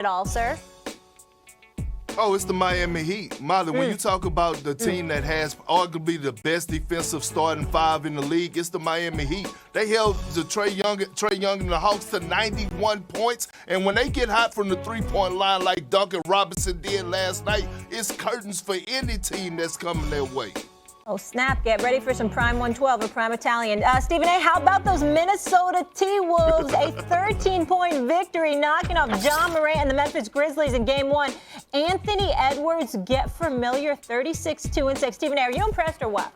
at all, sir? Oh, it's the Miami Heat. Molly, when you talk about the team that has arguably the best defensive starting five in the league, it's the Miami Heat. They held the Trae Young and the Hawks to 91 points, and when they get hot from the three-point line like Duncan Robinson did last night, it's curtains for any team that's coming their way. Oh, snap. Get ready for some Prime 112 or Prime Italian. Stephen A., how about those Minnesota T-Wolves? A 13-point victory, knocking off John Morant and the Memphis Grizzlies in Game 1. Anthony Edwards, get familiar, 36-2-6. Stephen A., are you impressed or what?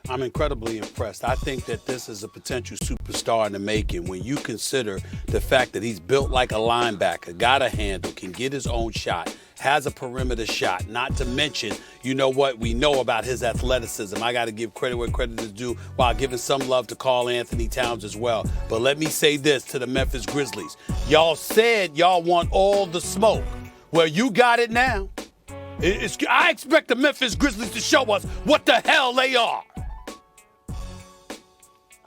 I'm incredibly impressed. I think that this is a potential superstar in the making when you consider the fact that he's built like a linebacker, got a handle, can get his own shot, has a perimeter shot, not to mention, you know what, we know about his athleticism. I got to give credit where credit is due while giving some love to Karl Anthony Towns as well. But let me say this to the Memphis Grizzlies. Y'all said y'all want all the smoke. Well, you got it now. I expect the Memphis Grizzlies to show us what the hell they are.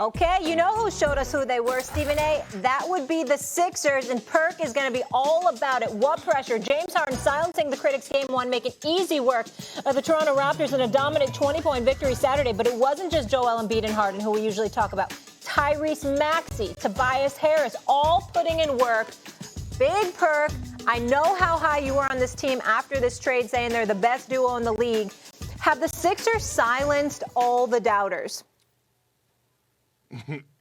Okay, you know who showed us who they were, Stephen A.? That would be the Sixers, and Perk is going to be all about it. What pressure? James Harden silencing the critics Game 1, making easy work of the Toronto Raptors in a dominant 20-point victory Saturday. But it wasn't just Joel Embiid and Harden, who we usually talk about. Tyrese Maxey, Tobias Harris, all putting in work. Big Perk. I know how high you were on this team after this trade, saying they're the best duo in the league. Have the Sixers silenced all the doubters?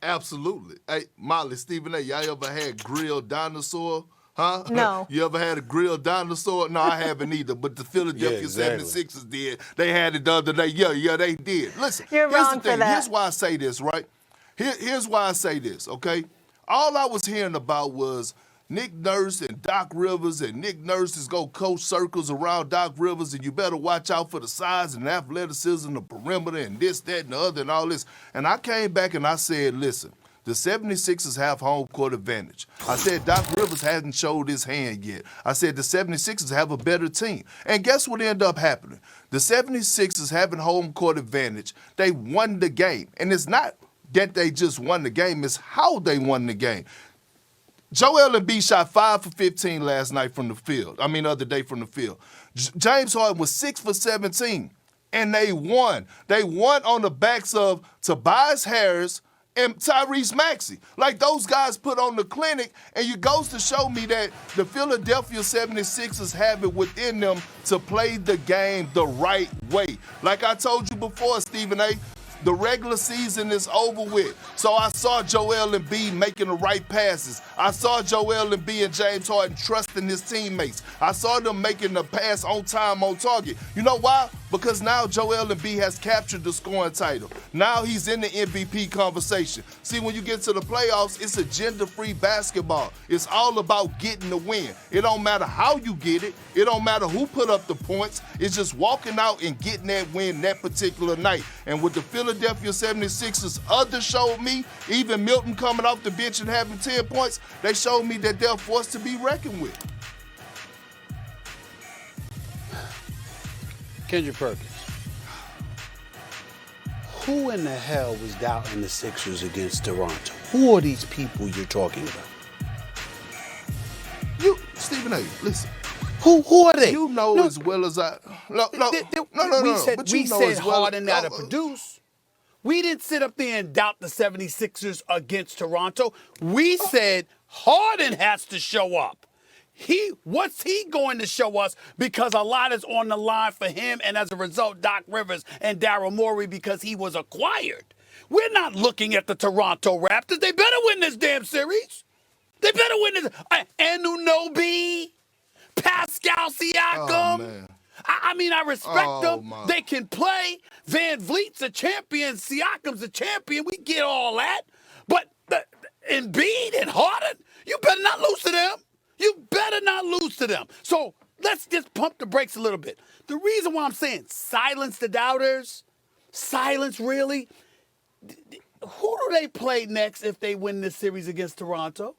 Absolutely. Hey, Molly, Stephen A., y'all ever had grilled dinosaur? Huh? No. You ever had a grilled dinosaur? No, I haven't either, but the Philadelphia 76ers did. They had it the other day. Yeah, they did. Listen, You're here's wrong the thing. for that. Here's why I say this, right? Here's why I say this, okay? All I was hearing about was Nick Nurse and Doc Rivers, and Nick Nurse is going to coach circles around Doc Rivers, and you better watch out for the size and athleticism, the perimeter, and this, that, and the other, and all this. And I came back and I said, listen, the 76ers have home court advantage. I said Doc Rivers hasn't showed his hand yet. I said the 76ers have a better team. And guess what ended up happening? The 76ers having home court advantage, they won the game. And it's not that they just won the game, it's how they won the game. Joel Embiid shot 5 for 15 last night from the field. Other day from the field. James Harden was 6 for 17, and they won. They won on the backs of Tobias Harris and Tyrese Maxey. Like, those guys put on the clinic, and it goes to show me that the Philadelphia 76ers have it within them to play the game the right way. Like I told you before, Stephen A., the regular season is over with. So I saw Joel Embiid making the right passes. I saw Joel Embiid and James Harden trusting his teammates. I saw them making the pass on time, on target. You know why? Because now Joel Embiid has captured the scoring title. Now he's in the MVP conversation. See, when you get to the playoffs, it's agenda-free basketball. It's all about getting the win. It don't matter how you get it. It don't matter who put up the points. It's just walking out and getting that win that particular night. And with the Philadelphia 76ers, others showed me, even Milton coming off the bench and having 10 points, they showed me that they're forced to be reckoned with. Kendrick Perkins, who in the hell was doubting the Sixers against Toronto? Who are these people you're talking about? You, Stephen A., listen. Who are they? You know as well as I. No. We said Harden got to produce. We didn't sit up there and doubt the 76ers against Toronto. We said Harden has to show up. What's he going to show us? Because a lot is on the line for him, and as a result, Doc Rivers and Daryl Morey, because he was acquired. We're not looking at the Toronto Raptors. They better win this damn series. They better win this. Anunoby, Pascal Siakam. Oh, man. I respect them. My. They can play. Van Vliet's a champion. Siakam's a champion. We get all that. But Embiid and Harden, you better not lose to them. You better not lose to them. So let's just pump the brakes a little bit. The reason why I'm saying silence the doubters, silence really, who do they play next if they win this series against Toronto?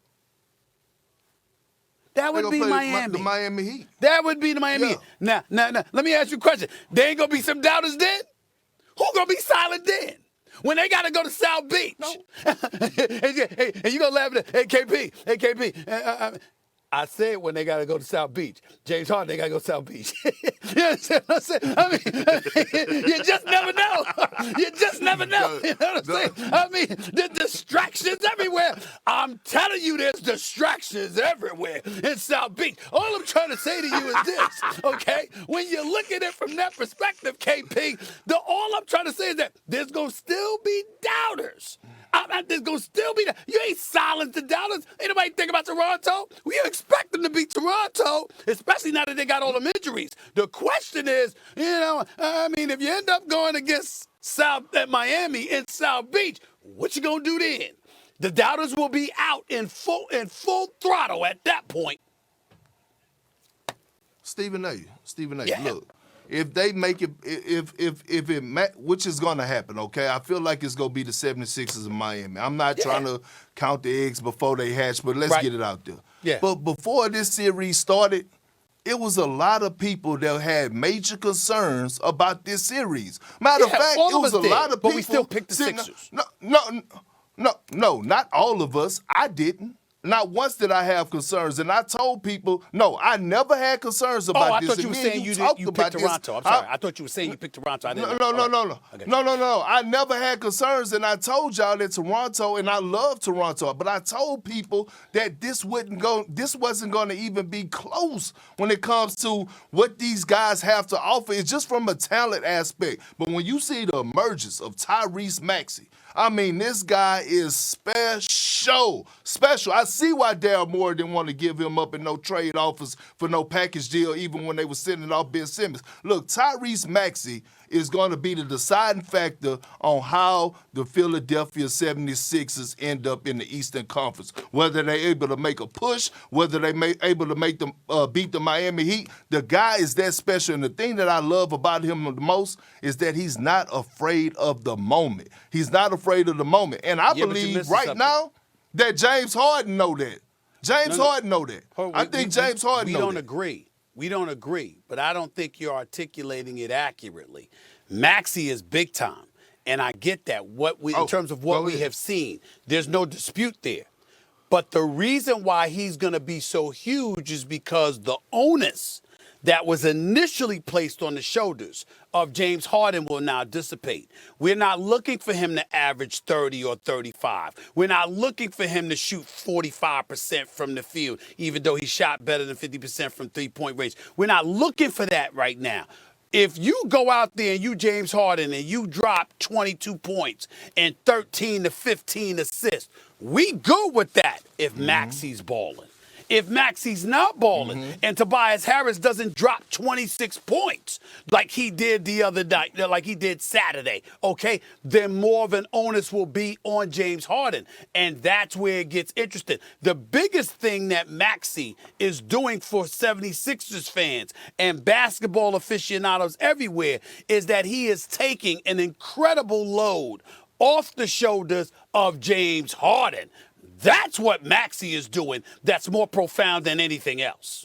That would be Miami. The Miami Heat. That would be the Miami Heat. Now, let me ask you a question. There ain't going to be some doubters then? Who going to be silent then? When they got to go to South Beach. No. And you going to laugh at it. Hey, KP. I said when they got to go to South Beach. James Harden, they got to go to South Beach. You understand what I'm saying? I mean, you just never know. You just never know. You know what I'm saying? I mean, the distractions everywhere. I'm telling you, there's distractions everywhere in South Beach. All I'm trying to say to you is this, okay? When you look at it from that perspective, KP, all I'm trying to say is that there's going to still be doubters. There's going to still be that. You ain't silent the doubters. Ain't nobody think about Toronto. We expect them to beat Toronto, especially now that they got all them injuries. The question is, I mean, if you end up going against Miami in South Beach, what you going to do then? The doubters will be out in full throttle at that point. Stephen A. Yeah. Look. If they make it, which is going to happen, okay? I feel like it's going to be the 76ers in Miami. I'm not trying to count the eggs before they hatch, but let's get it out there. Yeah. But before this series started, it was a lot of people that had major concerns about this series. Matter of fact, it was a lot of people. But we still picked the Sixers. No, not all of us. I didn't. Not once did I have concerns, and I told people, no, I never had concerns about this. I thought you were saying you picked Toronto. I'm sorry. I thought you were saying you picked Toronto. No. I never had concerns, and I told y'all that Toronto, and I love Toronto, but I told people that this wasn't going to even be close when it comes to what these guys have to offer. It's just from a talent aspect. But when you see the emergence of Tyrese Maxey, I mean, this guy is special. I see why Daryl Morey didn't want to give him up in no trade offers for no package deal, even when they were sending off Ben Simmons. Look, Tyrese Maxey is going to be the deciding factor on how the Philadelphia 76ers end up in the Eastern Conference. Whether they're able to make a push, whether they're able to make them beat the Miami Heat, the guy is that special. And the thing that I love about him the most is that he's not afraid of the moment. He's not afraid of the moment. And I believe right now that James Harden know that. Harden know that. I think James Harden know that. We don't agree, but I don't think you're articulating it accurately. Maxey is big time, and I get that. In terms of what we have seen, there's no dispute there. But the reason why he's going to be so huge is because the onus that was initially placed on the shoulders of James Harden will now dissipate. We're not looking for him to average 30 or 35. We're not looking for him to shoot 45% from the field, even though he shot better than 50% from three-point range. We're not looking for that right now. If you go out there and you James Harden and you drop 22 points and 13 to 15 assists, we good with that if Maxey's balling. If Maxey's not balling and Tobias Harris doesn't drop 26 points like he did the other night, like he did Saturday, okay, then more of an onus will be on James Harden. And that's where it gets interesting. The biggest thing that Maxey is doing for 76ers fans and basketball aficionados everywhere is that he is taking an incredible load off the shoulders of James Harden. That's what Maxey is doing that's more profound than anything else.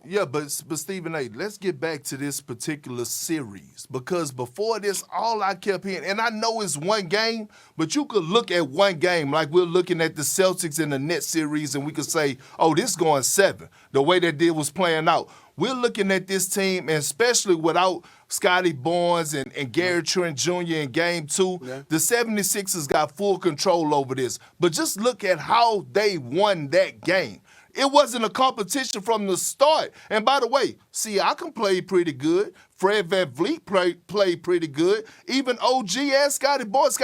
Yeah, but Stephen A., let's get back to this particular series, because before this, all I kept hearing, and I know it's one game, but you could look at one game like we're looking at the Celtics and the Nets series, and we could say, oh, this is going 7, the way that deal was playing out. We're looking at this team, and especially without Scotty Barnes and Gary Trent Jr. in Game 2, the 76ers got full control over this. But just look at how they won that game. It wasn't a competition from the start. And by the way, Siakam played pretty good. Fred VanVleet played pretty good. Even OG and Scotty Barnes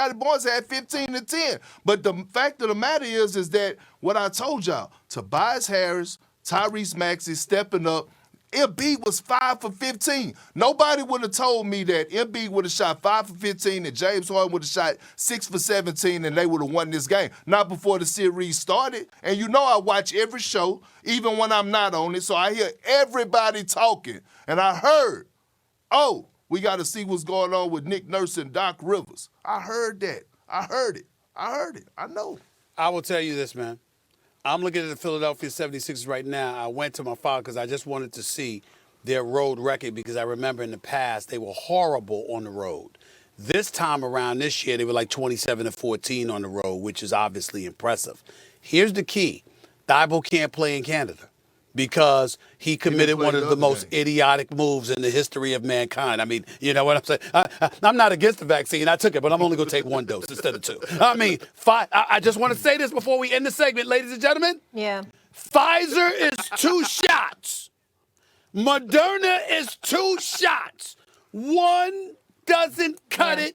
had 15 and 10. But the fact of the matter is that what I told y'all, Tobias Harris, Tyrese Maxey stepping up. Embiid was 5 for 15. Nobody would have told me that Embiid would have shot 5 for 15 and James Harden would have shot 6 for 17 and they would have won this game. Not before the series started. And you know I watch every show, even when I'm not on it, so I hear everybody talking. And I heard, oh, we got to see what's going on with Nick Nurse and Doc Rivers. I heard that. I heard it. I know. I will tell you this, man. I'm looking at the Philadelphia 76ers right now. I went to my file because I just wanted to see their road record, because I remember in the past they were horrible on the road. This time around this year, they were like 27-14 on the road, which is obviously impressive. Here's the key. Thibault can't play in Canada because he committed one of the most idiotic moves in the history of mankind. I mean, you know what I'm saying? I'm not against the vaccine. I took it, but I'm only going to take 1 dose instead of 2. I mean, I just want to say this before we end the segment, ladies and gentlemen. Yeah. Pfizer is 2 shots. Moderna is 2 shots. 1 doesn't cut it